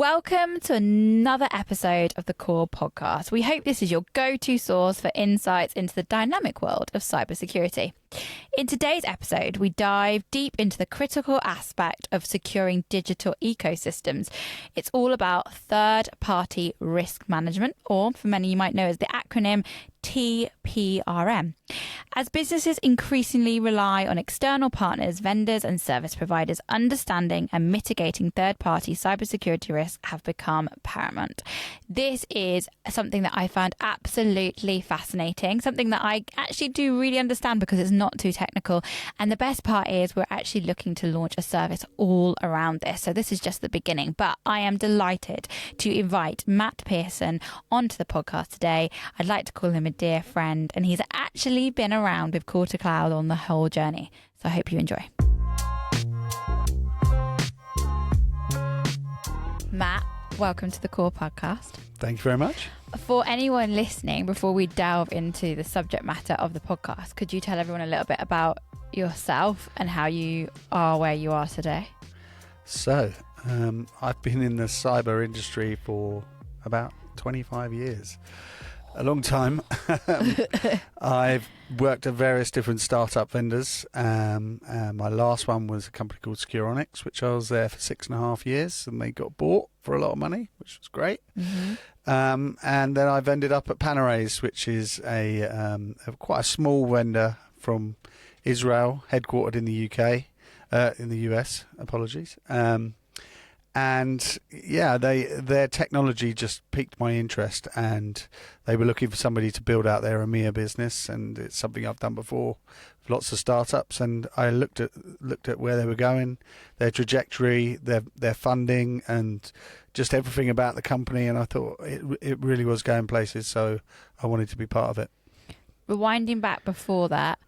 Welcome to another episode of the Core Podcast. We hope this is your go-to source for insights into the dynamic world of cybersecurity. In today's episode, we dive deep into the critical aspect of securing digital ecosystems. It's all about third-party risk management, or for many you might know as the acronym TPRM. As businesses increasingly rely on external partners, vendors and service providers, understanding and mitigating third-party cybersecurity risks have become paramount. This is something that I found absolutely fascinating, something that I actually do really understand because it's not too technical. And the best part is we're actually looking to launch a service all around this. So this is just the beginning, but I am delighted to invite Matt Pearson onto the podcast today. I'd like to call him a dear friend, and he's actually been around with Core to Cloud on the whole journey. So I hope you enjoy. Matt, welcome to the Core Podcast. Thank you very much. For anyone listening, before we delve into the subject matter of the podcast, could you tell everyone a little bit about yourself and how you are where you are today? So, I've been in the cyber industry for about 25 years. A long time. I've worked at various different startup vendors. My last one was a company called Securonics, which I was there for 6.5 years, and they got bought for a lot of money, which was great. Mm-hmm. And then I've ended up at Panarays, which is a quite a small vendor from Israel, headquartered in the UK, in the US. Apologies. And yeah, their technology just piqued my interest, and they were looking for somebody to build out their EMEA business, and it's something I've done before with lots of startups. And I looked at where they were going, their trajectory, their funding, and just everything about the company, and I thought it really was going places, so I wanted to be part of it. Rewinding back before that,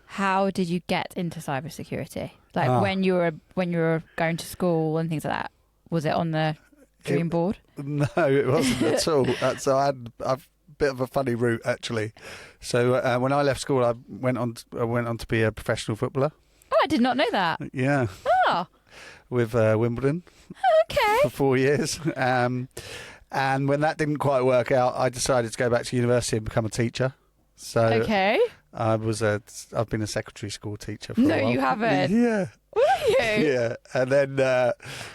how did you get into cybersecurity? Like when you were going to school and things like that, was it on the dream board? No, it wasn't at all. So I had a bit of a funny route, actually. So when I left school, I went on to be a professional footballer. Oh, I did not know that. Yeah. Oh. With Wimbledon. Okay. For 4 years. And when that didn't quite work out, I decided to go back to university and become a teacher. So okay. I've been a secondary school teacher for a while. No, you haven't. Yeah. Were you? Yeah. And then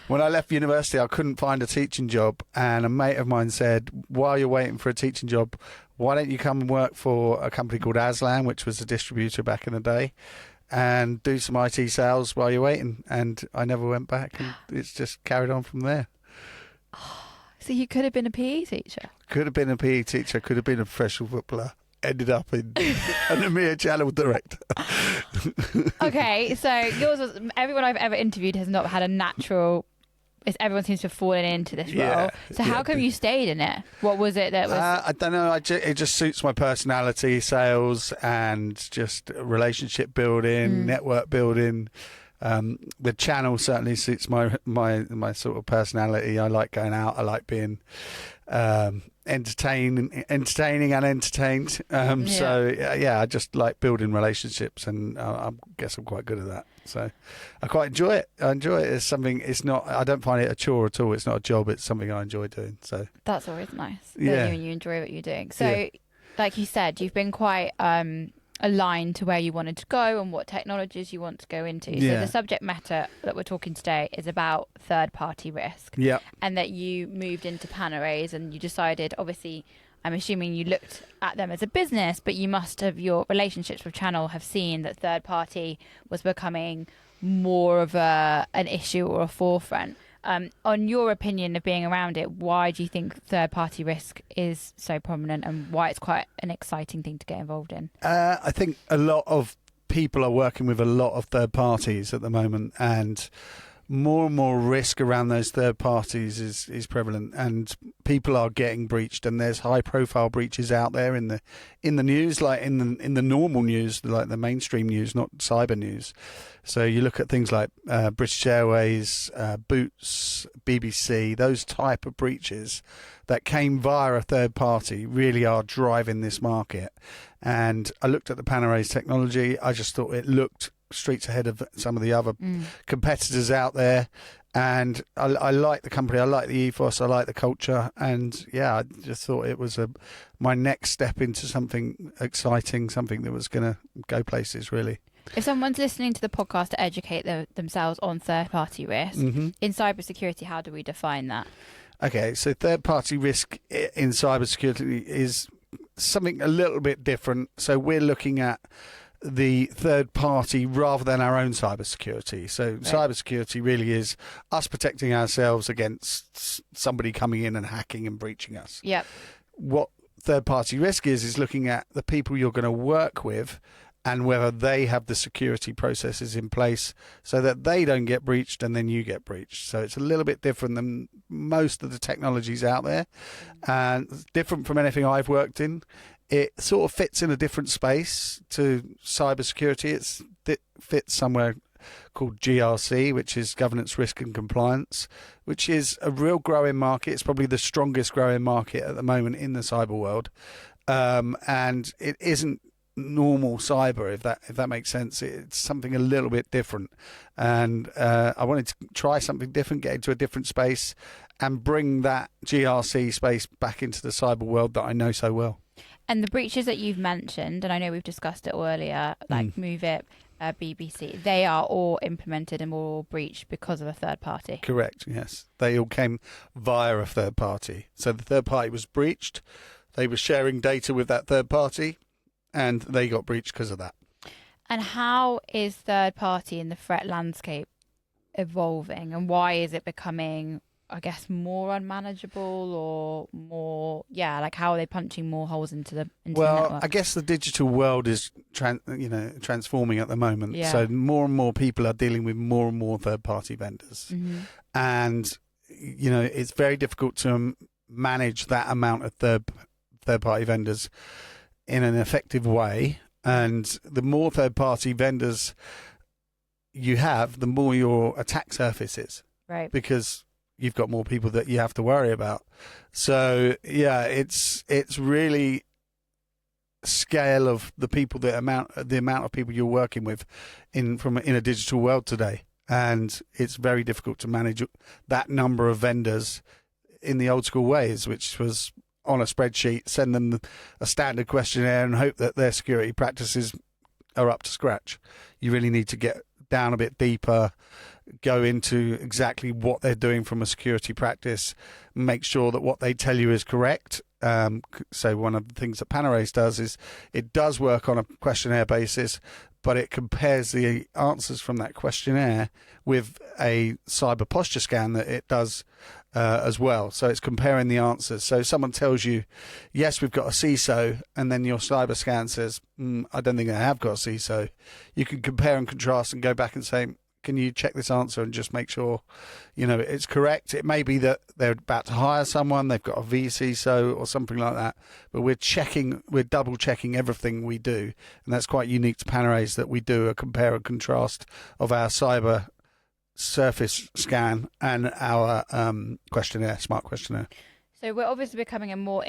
when I left university, I couldn't find a teaching job, and a mate of mine said, while you're waiting for a teaching job, why don't you come and work for a company called Aslan, which was a distributor back in the day, and do some IT sales while you're waiting. And I never went back, and it's just carried on from there. So you could have been a PE teacher? Could have been a PE teacher, could have been a professional footballer. Ended up in an EMEA channel director. Okay, so yours was, everyone I've ever interviewed has not had a natural. Everyone seems to have fallen into this role. So how come you stayed in it? What was it that was? I don't know. It just suits my personality, sales and just relationship building, network building. The channel certainly suits my sort of personality. I like going out. I like being entertaining and entertained. So yeah, I just like building relationships, and I guess I'm quite good at that. So I quite enjoy it. I enjoy it. It's something. It's not. I don't find it a chore at all. It's not a job. It's something I enjoy doing. So that's always nice. Yeah, you enjoy what you're doing. So, like you said, you've been quite aligned to where you wanted to go and what technologies you want to go into. So the subject matter that we're talking today is about third-party risk. Yeah. And that you moved into Panarays, and you decided, obviously, I'm assuming you looked at them as a business, but you must have, your relationships with Channel have seen that third-party was becoming more of an issue or a forefront. On your opinion of being around it, why do you think third-party risk is so prominent, and why it's quite an exciting thing to get involved in? I think a lot of people are working with a lot of third parties at the moment, and more risk around those third parties is prevalent, and people are getting breached, and there's high profile breaches out there in the news, like in the normal news, like the mainstream news, not cyber news. So you look at things like British Airways, Boots, BBC, those type of breaches that came via a third party really are driving this market. And I looked at the Panarays technology. I just thought it looked streets ahead of some of the other competitors out there. And I like the company, I like the ethos, I like the culture, and I just thought it was my next step into something exciting, something that was going to go places, really. If someone's listening to the podcast to educate themselves on third-party risk, in cybersecurity, how do we define that? Okay, so third-party risk in cybersecurity is something a little bit different. So we're looking at the third party rather than our own cybersecurity. So cybersecurity really is us protecting ourselves against somebody coming in and hacking and breaching us. Yep. What third party risk is looking at the people you're going to work with and whether they have the security processes in place so that they don't get breached and then you get breached. So it's a little bit different than most of the technologies out there, and different from anything I've worked in. It sort of fits in a different space to cybersecurity. It fits somewhere called GRC, which is governance, risk and compliance, which is a real growing market. It's probably the strongest growing market at the moment in the cyber world. And it isn't normal cyber, if that makes sense. It's something a little bit different. And I wanted to try something different, get into a different space and bring that GRC space back into the cyber world that I know so well. And the breaches that you've mentioned, and I know we've discussed it earlier, like MoveIt, BBC, they are all implemented and all breached because of a third party. Correct, yes. They all came via a third party. So the third party was breached, they were sharing data with that third party, and they got breached because of that. And how is third party in the threat landscape evolving, and why is it becoming, I guess, more unmanageable, or more, like how are they punching more holes into the network? I guess the digital world is transforming at the moment. Yeah. So more and more people are dealing with more and more third-party vendors. And, it's very difficult to manage that amount of third-party vendors in an effective way. And the more third-party vendors you have, the more your attack surface is. Right. Because you've got more people that you have to worry about. So it's really scale of the people, the amount of people you're working with in a digital world today, and it's very difficult to manage that number of vendors in the old school ways, which was on a spreadsheet, send them a standard questionnaire and hope that their security practices are up to scratch. You really need to get down a bit deeper, go into exactly what they're doing from a security practice, make sure that what they tell you is correct. So one of the things that Panorace does is it does work on a questionnaire basis, but it compares the answers from that questionnaire with a cyber posture scan that it does as well. So it's comparing the answers. So someone tells you, yes, we've got a CISO, and then your cyber scan says, I don't think I have got a CISO. You can compare and contrast and go back and say, can you check this answer and just make sure, it's correct? It may be that they're about to hire someone, they've got a VCISO or something like that, but we're double checking everything we do. And that's quite unique to Panorace, that we do a compare and contrast of our cyber surface scan and our questionnaire, smart questionnaire. So we're obviously becoming a more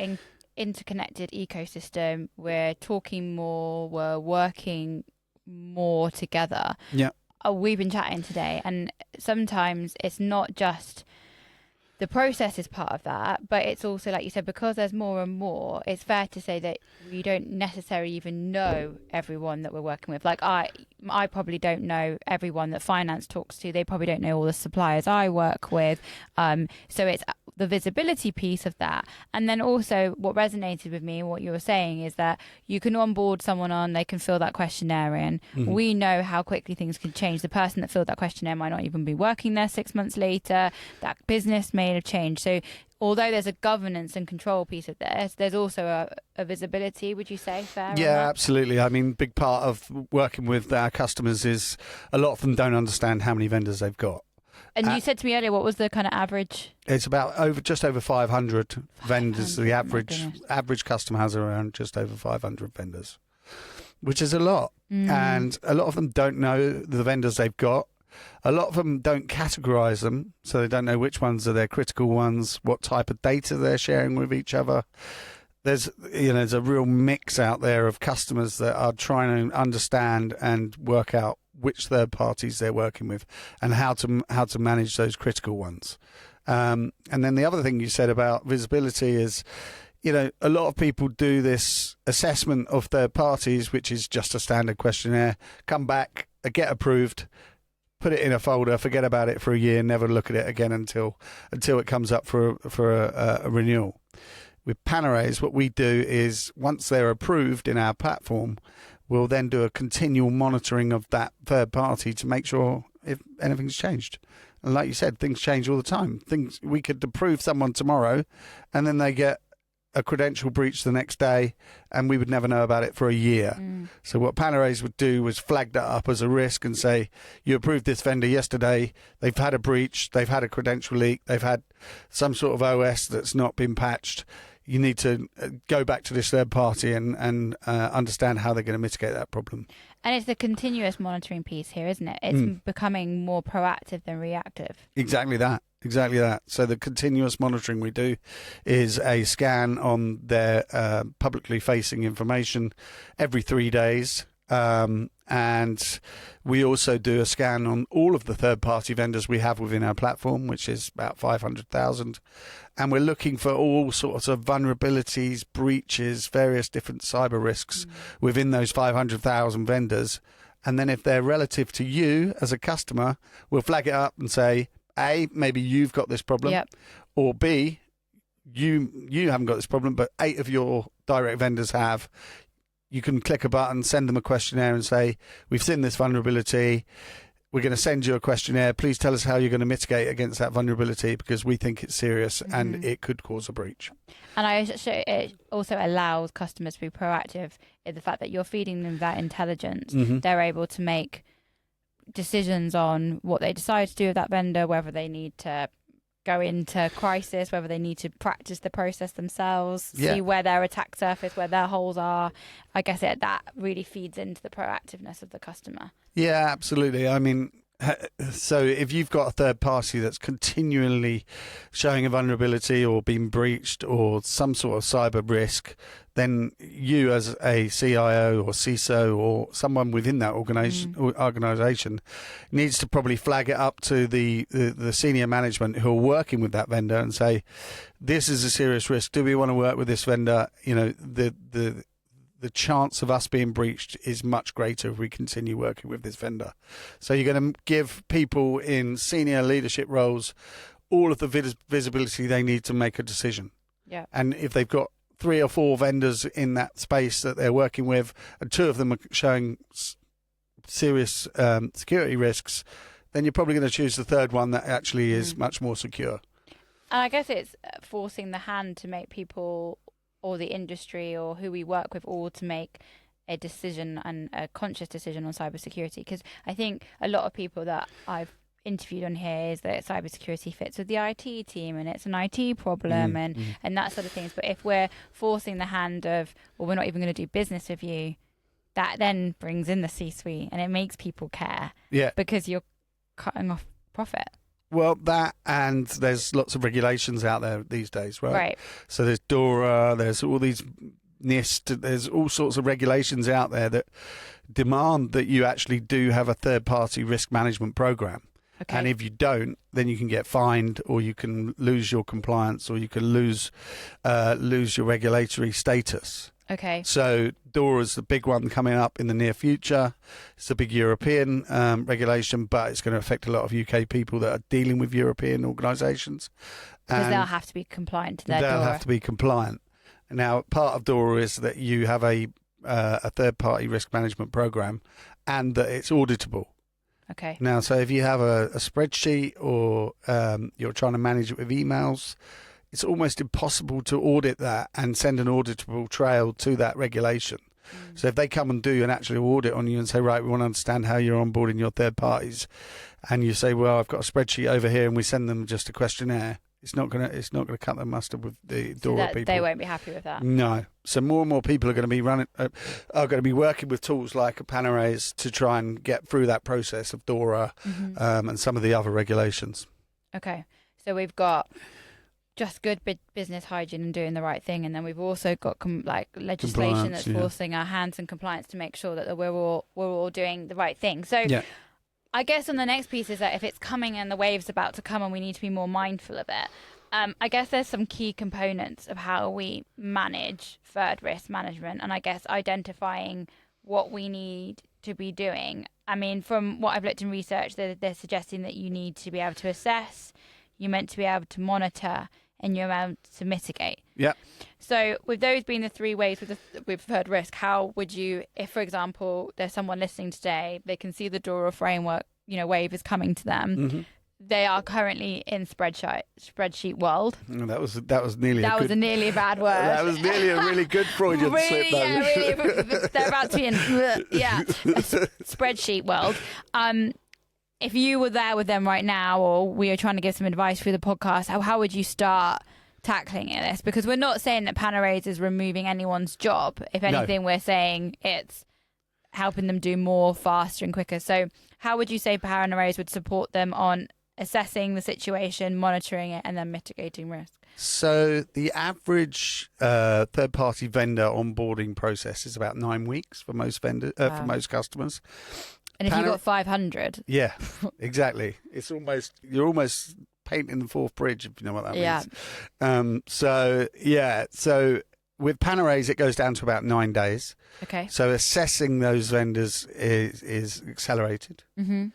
interconnected ecosystem. We're talking more, we're working more together. Yeah. We've been chatting today, and sometimes it's not just the process is part of that, but it's also, like you said, because there's more and more, it's fair to say that we don't necessarily even know everyone that we're working with. Like I probably don't know everyone that finance talks to. They probably don't know all the suppliers I work with. So it's the visibility piece of that. And then also what resonated with me, what you were saying, is that you can onboard someone on, they can fill that questionnaire in. We know how quickly things can change. The person that filled that questionnaire might not even be working there 6 months later. That business may have changed. So although there's a governance and control piece of this, there's also a visibility, would you say? Fair? Yeah, absolutely. I mean, big part of working with our customers is a lot of them don't understand how many vendors they've got. And you said to me earlier, what was the kind of average? It's about just over 500 vendors. The average customer has around just over 500 vendors, which is a lot. And a lot of them don't know the vendors they've got. A lot of them don't categorize them, so they don't know which ones are their critical ones, what type of data they're sharing with each other. There's a real mix out there of customers that are trying to understand and work out which third parties they're working with and how to manage those critical ones. And then the other thing you said about visibility is, a lot of people do this assessment of third parties, which is just a standard questionnaire, come back, get approved, put it in a folder, forget about it for a year, never look at it again until it comes up for a renewal. With Panarrays, what we do is once they're approved in our platform, we'll then do a continual monitoring of that third party to make sure if anything's changed. And like you said, things change all the time. We could approve someone tomorrow and then they get a credential breach the next day and we would never know about it for a year. So what Panarrays would do was flag that up as a risk and say, you approved this vendor yesterday, they've had a breach, they've had a credential leak, they've had some sort of OS that's not been patched. You need to go back to this third party and understand how they're going to mitigate that problem. And it's the continuous monitoring piece here, isn't it? It's becoming more proactive than reactive. Exactly that. So the continuous monitoring we do is a scan on their publicly facing information every 3 days. And we also do a scan on all of the third-party vendors we have within our platform, which is about 500,000. And we're looking for all sorts of vulnerabilities, breaches, various different cyber risks within those 500,000 vendors. And then if they're relative to you as a customer, we'll flag it up and say, A, maybe you've got this problem, or B, you haven't got this problem, but 8 of your direct vendors have. You can click a button, send them a questionnaire and say, we've seen this vulnerability. We're going to send you a questionnaire. Please tell us how you're going to mitigate against that vulnerability because we think it's serious and it could cause a breach. And it also allows customers to be proactive in the fact that you're feeding them that intelligence. They're able to make decisions on what they decide to do with that vendor, whether they need to go into crisis, whether they need to practice the process themselves, see where their attack surface, where their holes are. I guess that really feeds into the proactiveness of the customer. Yeah, absolutely. I mean, so if you've got a third party that's continually showing a vulnerability or being breached or some sort of cyber risk, then you as a CIO or CISO or someone within that organization needs to probably flag it up to the senior management who are working with that vendor and say, this is a serious risk. Do we want to work with this vendor? The chance of us being breached is much greater if we continue working with this vendor. So you're going to give people in senior leadership roles all of the visibility they need to make a decision. Yeah. And if they've got 3 or 4 vendors in that space that they're working with, and 2 of them are showing serious security risks, then you're probably going to choose the third one that actually is much more secure. And I guess it's forcing the hand to make people or the industry or who we work with all to make a decision and a conscious decision on cybersecurity. Because I think a lot of people that I've interviewed on here is that cybersecurity fits with the IT team and it's an IT problem and that sort of things. But if we're forcing the hand of, well, we're not even going to do business with you, that then brings in the C-suite and it makes people care. Yeah. Because you're cutting off profit. Well, that and there's lots of regulations out there these days, right? Right. So there's DORA, there's all these NIST, there's all sorts of regulations out there that demand that you actually do have a third-party risk management program. Okay. And if you don't, then you can get fined or you can lose your compliance or you can lose your regulatory status. Okay. So DORA's the big one coming up in the near future. It's a big European regulation, but it's going to affect a lot of UK people that are dealing with European organisations. Because they'll have to be compliant to their DORA. They'll have to be compliant. Now, part of DORA is that you have a third-party risk management program and that it's auditable. Okay. Now, so if you have a spreadsheet or you're trying to manage it with emails, it's almost impossible to audit that and send an auditable trail to that regulation. So if they come and do an actual audit on you and say, right, we want to understand how you're onboarding your third parties, and you say, well, I've got a spreadsheet over here, and we send them just a questionnaire, it's not gonna cut the mustard with the DORA people. They won't be happy with that. No. So more and more people are going to be working with tools like a Panarrays to try and get through that process of DORA and some of the other regulations. Okay. So we've got just good business hygiene and doing the right thing, and then we've also got legislation that's forcing our hands and compliance to make sure that we're all doing the right thing. So I guess on the next piece is that if it's coming and the wave's about to come and we need to be more mindful of it, I guess there's some key components of how we manage third risk management, and I guess identifying what we need to be doing. I mean, from what I've looked in research, they're suggesting that you need to be able to assess, you're meant to be able to monitor, and you're able to mitigate. Yeah. So with those being the three ways with third risk, how would you, if, for example, there's someone listening today, they can see the DORA framework, wave is coming to them. Mm-hmm. They are currently in spreadsheet world. That was nearly a nearly bad word. That was nearly a really good Freudian slip. They're about to be in spreadsheet world. If you were there with them right now, or we are trying to give some advice through the podcast, how would you start tackling this? Because we're not saying that Panaraise is removing anyone's job. If anything, we're saying it's helping them do more, faster and quicker. So how would you say Panaraise would support them on assessing the situation, monitoring it, and then mitigating risk? So the average third-party vendor onboarding process is about 9 weeks for most vendors, for most customers. And if you've got 500, yeah, exactly. You're almost painting the fourth bridge, if you know what that means. So with Panaraise, it goes down to about 9 days. Okay. So assessing those vendors is accelerated. Mm-hmm.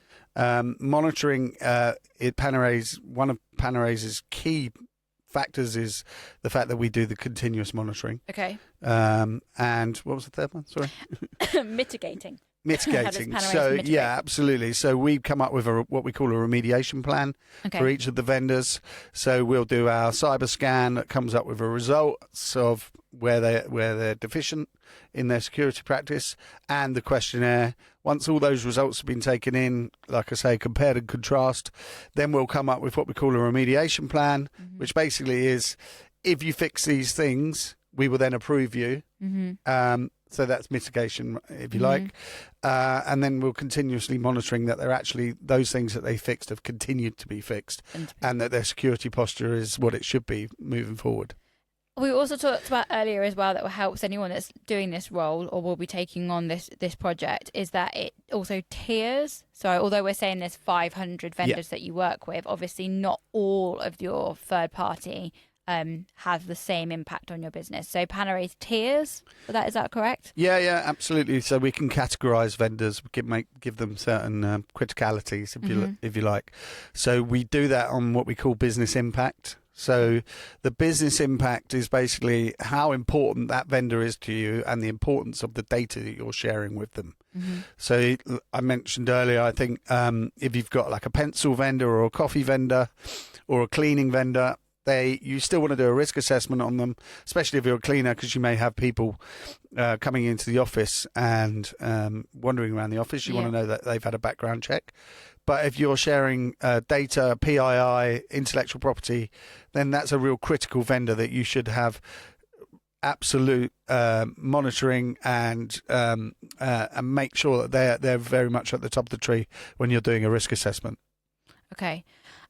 Monitoring Panaraise, one of Panaraise's key factors is the fact that we do the continuous monitoring. Okay. And what was the third one? Sorry. Mitigating. So yeah, absolutely. So we've come up with what we call a remediation plan for each of the vendors. So we'll do our cyber scan that comes up with a results of where they're deficient in their security practice, and the questionnaire. Once all those results have been taken in, like I say, compared and contrast, then we'll come up with what we call a remediation plan, which basically is, if you fix these things, we will then approve you. So that's mitigation, if you like. And then we'll continuously monitoring that they're actually, those things that they fixed have continued to be fixed, and that their security posture is what it should be moving forward. We also talked about earlier as well that helps anyone that's doing this role or will be taking on this project is that it also tiers. So although we're saying there's 500 vendors that you work with, obviously not all of your third party has the same impact on your business. So Panaraise tiers, is that correct? Yeah, absolutely. So we can categorize vendors, give them certain criticalities, if you like. So we do that on what we call business impact. So the business impact is basically how important that vendor is to you and the importance of the data that you're sharing with them. So I mentioned earlier, I think if you've got like a pencil vendor or a coffee vendor or a cleaning vendor, you still want to do a risk assessment on them, especially if you're a cleaner, because you may have people coming into the office and wandering around the office. You want to know that they've had a background check. But if you're sharing data, PII, intellectual property, then that's a real critical vendor that you should have absolute monitoring and make sure that they're very much at the top of the tree when you're doing a risk assessment. Okay.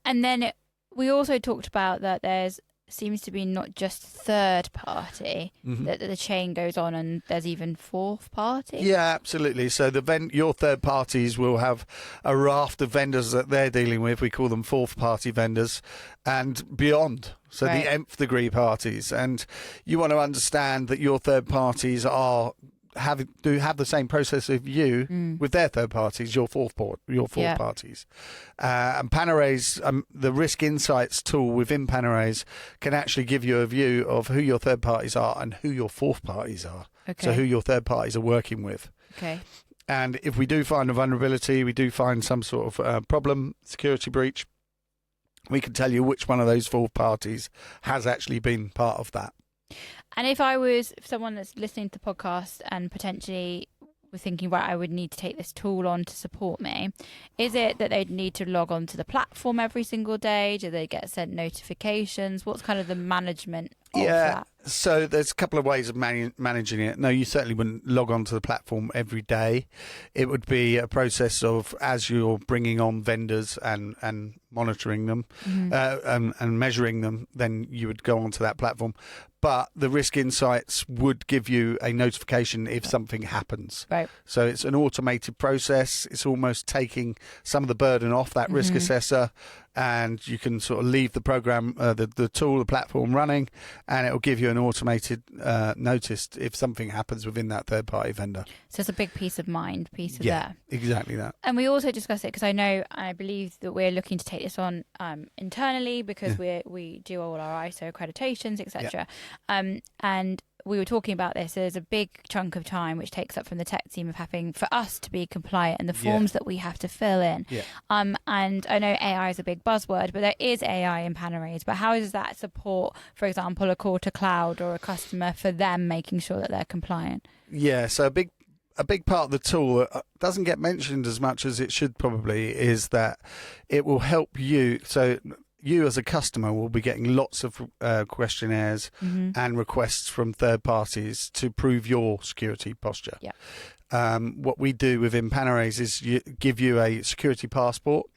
And then we also talked about that seems to be not just third party, that the chain goes on and there's even fourth party. Yeah, absolutely. So your third parties will have a raft of vendors that they're dealing with. We call them fourth party vendors and beyond. So the nth degree parties. And you want to understand that your third parties have the same process of you with their third parties, your fourth parties. And Panaraise, the Risk Insights tool within Panaraise can actually give you a view of who your third parties are and who your fourth parties are. Okay. So who your third parties are working with. Okay. And if we do find a vulnerability, we do find some sort of problem, security breach, we can tell you which one of those fourth parties has actually been part of that. And if someone that's listening to the podcast and potentially were thinking, right, I would need to take this tool on to support me, is it that they'd need to log on to the platform every single day? Do they get sent notifications? What's kind of the management of that? So there's a couple of ways of managing it. No, you certainly wouldn't log on to the platform every day. It would be a process of, as you're bringing on vendors and monitoring them and measuring them, then you would go onto that platform. But the risk insights would give you a notification if something happens. Right. So it's an automated process. It's almost taking some of the burden off that risk assessor, and you can sort of leave the program, the tool, the platform running, and it will give you an automated notice if something happens within that third-party vendor. So it's a big peace of mind piece of Yeah, there. exactly that. And we also discussed it because I believe that we're looking to take this on internally because we do all our ISO accreditations, etc. And we were talking about this. There's a big chunk of time which takes up from the tech team of having for us to be compliant and the forms that we have to fill in. Yeah. And I know AI is a big buzzword, but there is AI in Panorays. But how does that support, for example, a call to cloud or a customer for them making sure that they're compliant? Yeah, so a big part of the tool that doesn't get mentioned as much as it should probably is that it will help you. So you as a customer will be getting lots of questionnaires and requests from third parties to prove your security posture. Yeah. What we do within Panorays is give you a security passport,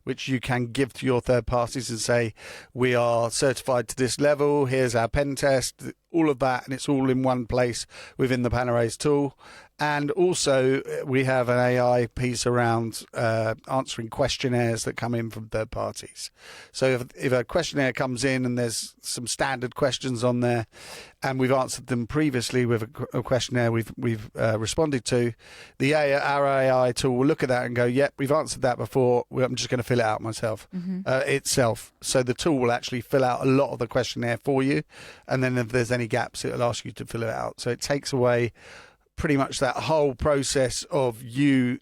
which you can give to your third parties and say, we are certified to this level, here's our pen test, all of that, and it's all in one place within the Panorays tool. And also, we have an AI piece around answering questionnaires that come in from third parties. So if a questionnaire comes in and there's some standard questions on there, and we've answered them previously with a questionnaire we've responded to, our AI tool will look at that and go, yep, we've answered that before, I'm just going to fill it out myself, itself. So the tool will actually fill out a lot of the questionnaire for you, and then if there's any gaps, it'll ask you to fill it out. So it takes away pretty much that whole process of you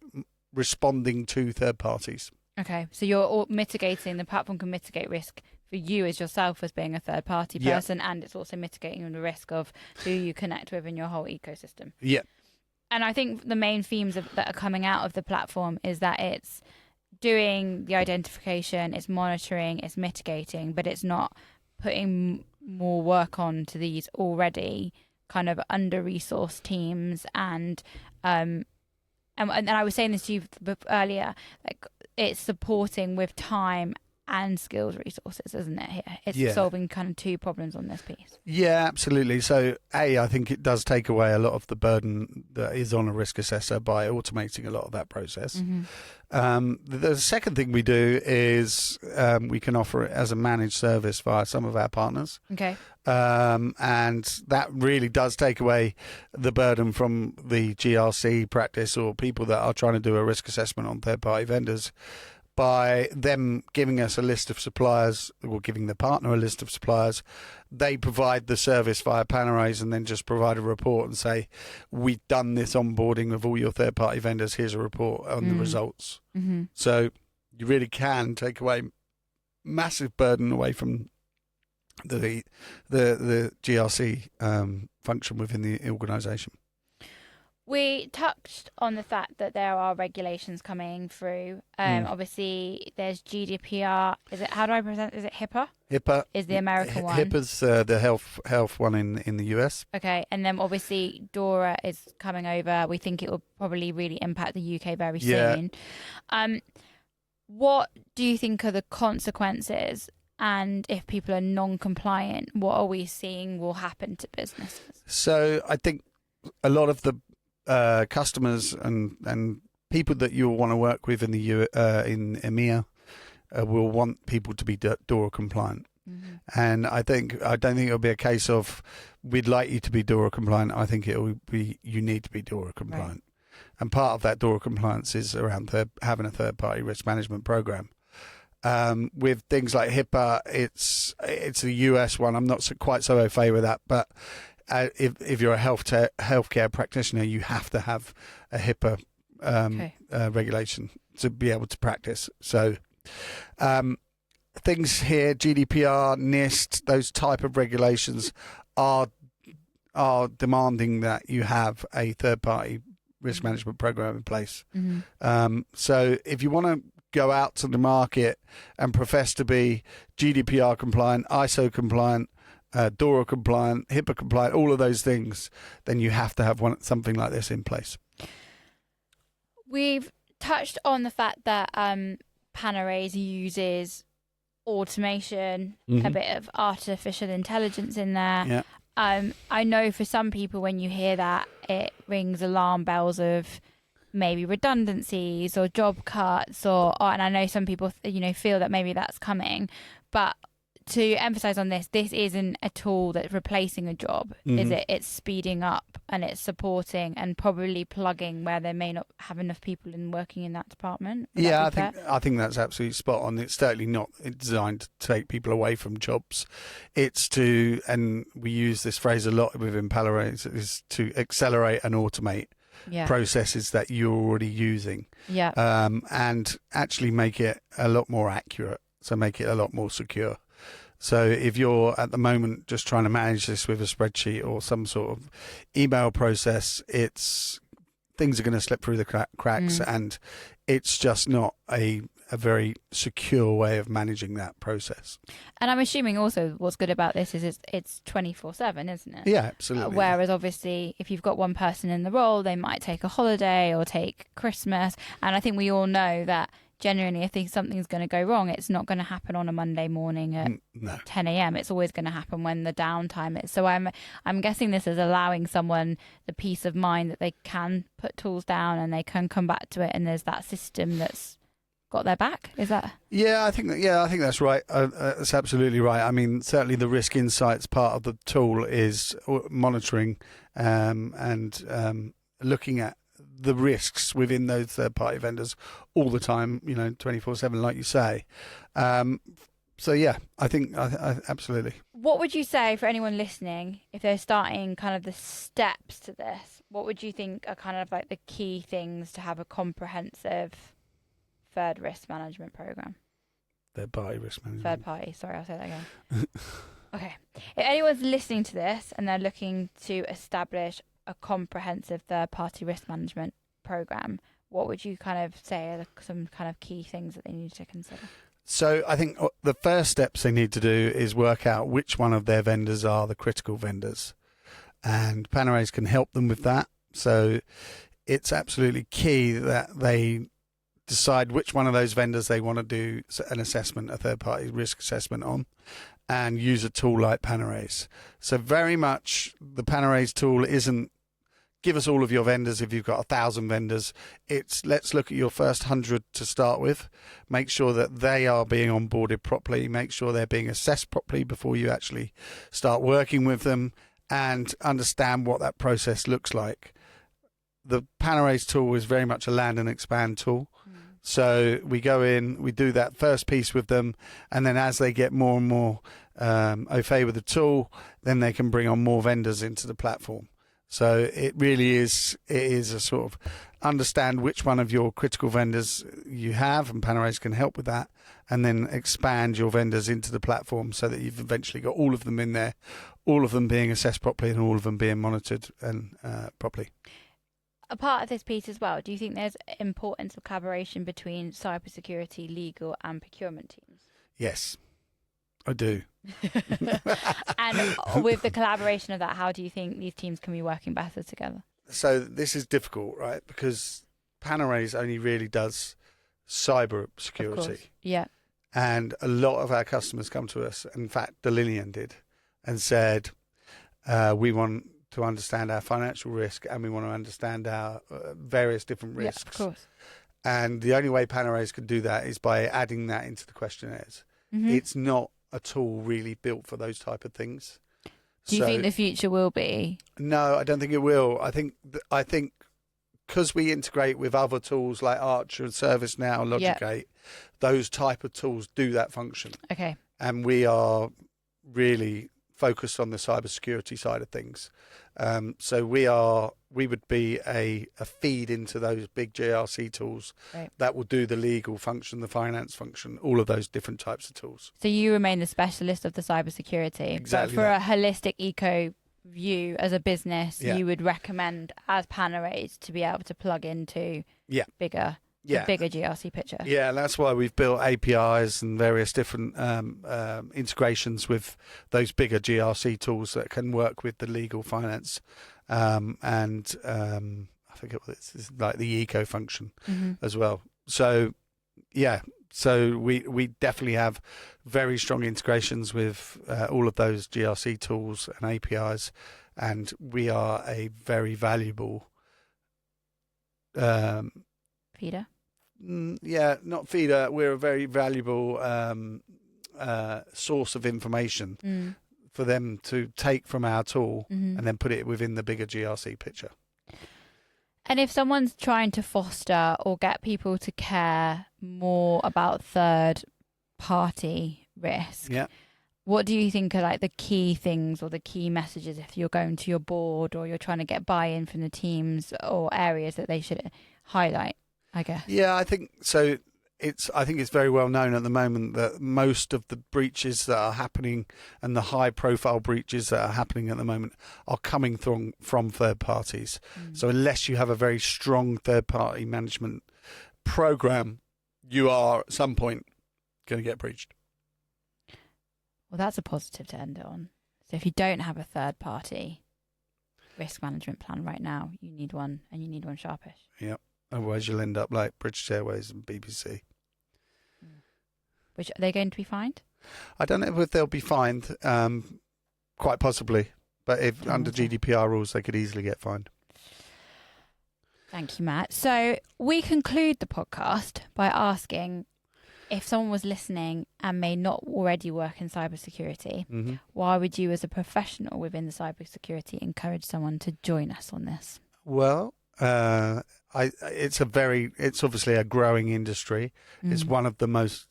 responding to third parties. Okay, so you're all mitigating, the platform can mitigate risk for you as yourself as being a third party person, and it's also mitigating the risk of who you connect with in your whole ecosystem. Yeah. And I think the main themes that are coming out of the platform is that it's doing the identification, it's monitoring, it's mitigating, but it's not putting more work on to these already kind of under-resourced teams. And I was saying this to you earlier, like it's supporting with time and skilled resources, isn't it? Here, it's solving kind of two problems on this piece. Yeah, absolutely. So, I think it does take away a lot of the burden that is on a risk assessor by automating a lot of that process. The second thing we do is we can offer it as a managed service via some of our partners. Okay. And that really does take away the burden from the GRC practice or people that are trying to do a risk assessment on third-party vendors, by them giving us a list of suppliers, or giving the partner a list of suppliers. They provide the service via Panorays and then just provide a report and say, we've done this onboarding of all your third-party vendors, here's a report on the results. So you really can take away massive burden away from the GRC function within the organisation. We touched on the fact that there are regulations coming through. Obviously, there's GDPR. Is it? How do I present? Is it HIPAA? HIPAA is the American one. HIPAA's the health one in the US. Okay, and then obviously DORA is coming over. We think it will probably really impact the UK very soon. What do you think are the consequences? And if people are non-compliant, what are we seeing will happen to businesses? So I think a lot of the customers and people that you'll want to work with in in EMEA will want people to be DORA compliant. And I don't think it'll be a case of we'd like you to be DORA compliant. I think it'll be you need to be DORA compliant. Right. And part of that DORA compliance is around having a third-party risk management program. With things like HIPAA, it's a US one. I'm not quite so au fait with that, but if you're a healthcare practitioner, you have to have a HIPAA regulation to be able to practice. So things here, GDPR, NIST, those type of regulations are demanding that you have a third-party risk management program in place. So if you want to go out to the market and profess to be GDPR compliant, ISO compliant, DORA compliant, HIPAA compliant, all of those things, then you have to have something like this in place. We've touched on the fact that Panorays uses automation, a bit of artificial intelligence in there. Yeah. I know for some people, when you hear that, it rings alarm bells of maybe redundancies or job cuts, and I know some people, feel that maybe that's coming. But to emphasize on this isn't a tool that's replacing a job, is it? It's speeding up and it's supporting and probably plugging where they may not have enough people working in that department. Yeah, I think that's absolutely spot on. It's certainly not designed to take people away from jobs. It's to, and we use this phrase a lot within Panorays, is to accelerate and automate processes that you're already using. Yeah. And actually make it a lot more accurate. So make it a lot more secure. So if you're at the moment just trying to manage this with a spreadsheet or some sort of email process, things are going to slip through the cracks, and it's just not a very secure way of managing that process. And I'm assuming also what's good about this is it's 24/7, isn't it? Yeah, absolutely. Whereas obviously if you've got one person in the role, they might take a holiday or take Christmas. And I think we all know that genuinely, if something's going to go wrong, it's not going to happen on a Monday morning at 10 a.m. It's always going to happen when the downtime is. So I'm guessing this is allowing someone the peace of mind that they can put tools down and they can come back to it, and there's that system that's got their back. Is that? Yeah, I think that's right. That's absolutely right. I mean, certainly the risk insights part of the tool is monitoring and looking at the risks within those third-party vendors all the time, 24/7, like you say. So yeah, I think I absolutely. What would you say for anyone listening, if they're starting kind of the steps to this? What would you think are kind of like the key things to have a comprehensive third risk management program? Third-party risk management. Third party. Sorry, I'll say that again. Okay. If anyone's listening to this and they're looking to establish a comprehensive third-party risk management program, what would you kind of say are some kind of key things that they need to consider? So I think the first steps they need to do is work out which one of their vendors are the critical vendors, and Panorays can help them with that. So it's absolutely key that they decide which one of those vendors they want to do an assessment, a third-party risk assessment on, and use a tool like Panorays. So very much the Panorays tool isn't give us all of your vendors if you've got 1,000 vendors. It's let's look at your first 100 to start with, make sure that they are being onboarded properly, make sure they're being assessed properly before you actually start working with them, and understand what that process looks like. The Panorays tool is very much a land and expand tool. So we go in, we do that first piece with them, and then as they get more and more au fait with the tool, then they can bring on more vendors into the platform. So it really is a sort of understand which one of your critical vendors you have, and Panorays can help with that, and then expand your vendors into the platform so that you've eventually got all of them in there, all of them being assessed properly and all of them being monitored and properly. A part of this piece as well, do you think there's importance of collaboration between cybersecurity, legal and procurement teams? Yes, I do. And with the collaboration of that, how do you think these teams can be working better together? So this is difficult, right? Because Panorays only really does cyber security. Yeah. And a lot of our customers come to us, in fact, Delinian did, and said, we want to understand our financial risk and we want to understand our various different risks. Yeah, of course. And the only way Panorays can do that is by adding that into the questionnaires. Mm-hmm. It's not a tool really built for those type of things. Do you think the future will be? No, I don't think it will. I think because we integrate with other tools like Archer and ServiceNow, Logicate, those type of tools do that function. Okay. And we are really focused on the cybersecurity side of things. So we would be a feed into those big GRC tools that will do the legal function, the finance function, all of those different types of tools. So you remain the specialist of the cybersecurity. Exactly. But for a holistic eco view as a business, you would recommend as Panorays to be able to plug into bigger. the bigger GRC picture. Yeah, and that's why we've built APIs and various different integrations with those bigger GRC tools that can work with the legal, finance, and I forget what it's like the eco function as well. So, yeah. So we definitely have very strong integrations with all of those GRC tools and APIs, and we are a very valuable feeder. Not feeder. We're a very valuable source of information for them to take from our tool and then put it within the bigger GRC picture. And if someone's trying to foster or get people to care more about third-party risk, what do you think are like the key things or the key messages if you're going to your board or you're trying to get buy-in from the teams or areas that they should highlight, I guess? Yeah, I think so. I think it's very well known at the moment that most of the breaches that are happening and the high profile breaches that are happening at the moment are coming from third parties. So unless you have a very strong third party management program, you are at some point going to get breached. Well, that's a positive to end it on. So if you don't have a third party risk management plan right now, you need one, and you need one sharpish. Yep. Otherwise, you'll end up like British Airways and BBC. Which, are they going to be fined? I don't know if they'll be fined, quite possibly. But if under GDPR rules, they could easily get fined. Thank you, Matt. So we conclude the podcast by asking if someone was listening and may not already work in cybersecurity, why would you as a professional within the cybersecurity encourage someone to join us on this? Well, it's obviously a growing industry. It's one of the most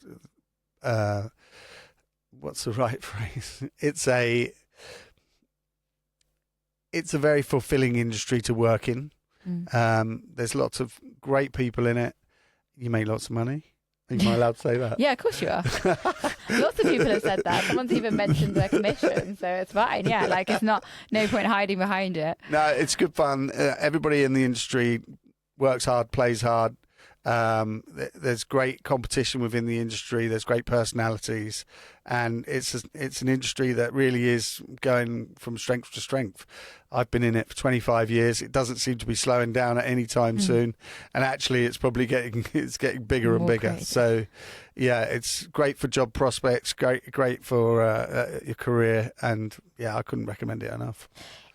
what's the right phrase? It's a very fulfilling industry to work in. There's lots of great people in it. You make lots of money. Am I allowed to say that? Yeah, of course you are. Lots of people have said that. Someone's even mentioned their commission, so it's fine. Yeah, like it's no point hiding behind it. No, it's good fun. Everybody in the industry works hard, plays hard. There's great competition within the industry. There's great personalities, and it's an industry that really is going from strength to strength. I've been in it for 25 years. It doesn't seem to be slowing down at any time soon, and actually, it's probably getting bigger and bigger. Great. So, yeah, it's great for job prospects. Great for your career, and yeah, I couldn't recommend it enough.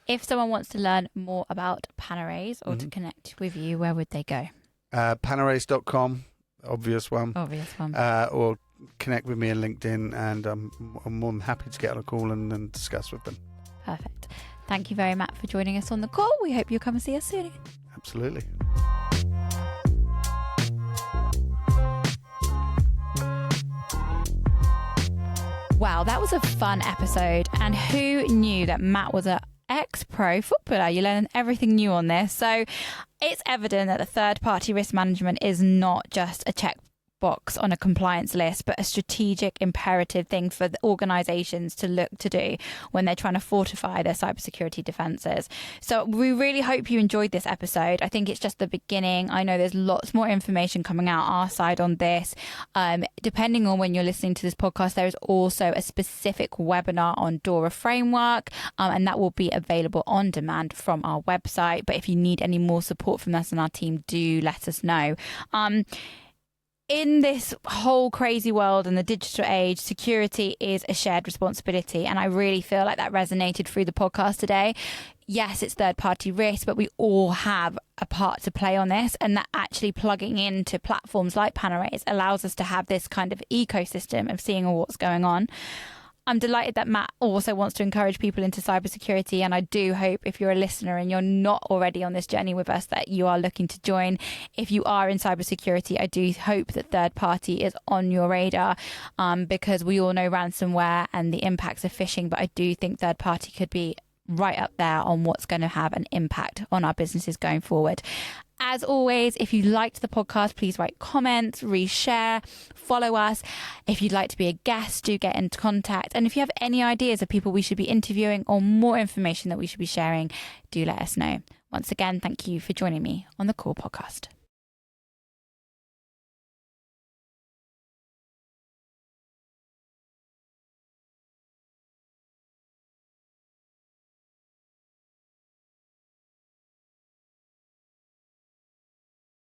If someone wants to learn more about Panarays or to connect with you, where would they go? Panarays.com, obvious one. Or connect with me on LinkedIn, and I'm more than happy to get on a call and discuss with them. Perfect. Thank you very much for joining us on the call. We hope you'll come and see us soon. Absolutely. Wow, that was a fun episode. And who knew that Matt was an ex-pro footballer? You learn everything new on this. So it's evident that the third-party risk management is not just a checkbox on a compliance list, but a strategic imperative thing for the organizations to look to do when they're trying to fortify their cybersecurity defenses. So we really hope you enjoyed this episode. I think it's just the beginning. I know there's lots more information coming out our side on this. Depending on when you're listening to this podcast, there is also a specific webinar on DORA framework, and that will be available on demand from our website. But if you need any more support from us and our team, do let us know. In this whole crazy world and the digital age, security is a shared responsibility. And I really feel like that resonated through the podcast today. Yes, it's third-party risk, but we all have a part to play on this. And that actually plugging into platforms like Panarays allows us to have this kind of ecosystem of seeing what's going on. I'm delighted that Matt also wants to encourage people into cybersecurity, and I do hope if you're a listener and you're not already on this journey with us that you are looking to join. If you are in cybersecurity, I do hope that third party is on your radar, because we all know ransomware and the impacts of phishing, but I do think third party could be right up there on what's going to have an impact on our businesses going forward. As always, if you liked the podcast, please write comments, reshare, follow us. If you'd like to be a guest, do get into contact. And if you have any ideas of people we should be interviewing or more information that we should be sharing, do let us know. Once again, thank you for joining me on the Core Podcast.